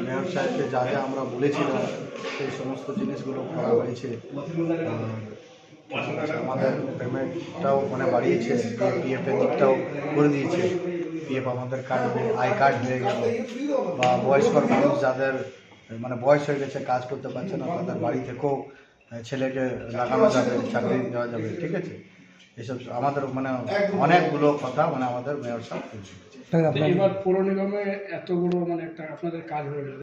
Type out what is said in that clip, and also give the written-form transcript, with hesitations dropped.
Mayor সাহেবকে যা যা আমরা বলেছিলাম সেই সমস্ত জিনিসগুলো করা হয়েছে। আমাদের পেমেন্টটাও মানে বাড়িয়েছে, পিএফের দিকটাও করে দিয়েছে। পিএফ আমাদের কার্ড আই কার্ড হয়ে গেল, বা বয়স্ক মানুষ যাদের মানে বয়স হয়ে গেছে, কাজ করতে পারছে না, তাদের বাড়ি থেকেও ছেলেকে লাগানো যাবে, চাকরি দেওয়া যাবে। ঠিক আছে, এসব আমাদের মানে অনেকগুলো কথা মানে আমাদের মেয়র সাহেব। এবার পৌর নিগমে এতগুলো মানে একটা আপনাদের কাজ হয়ে গেল।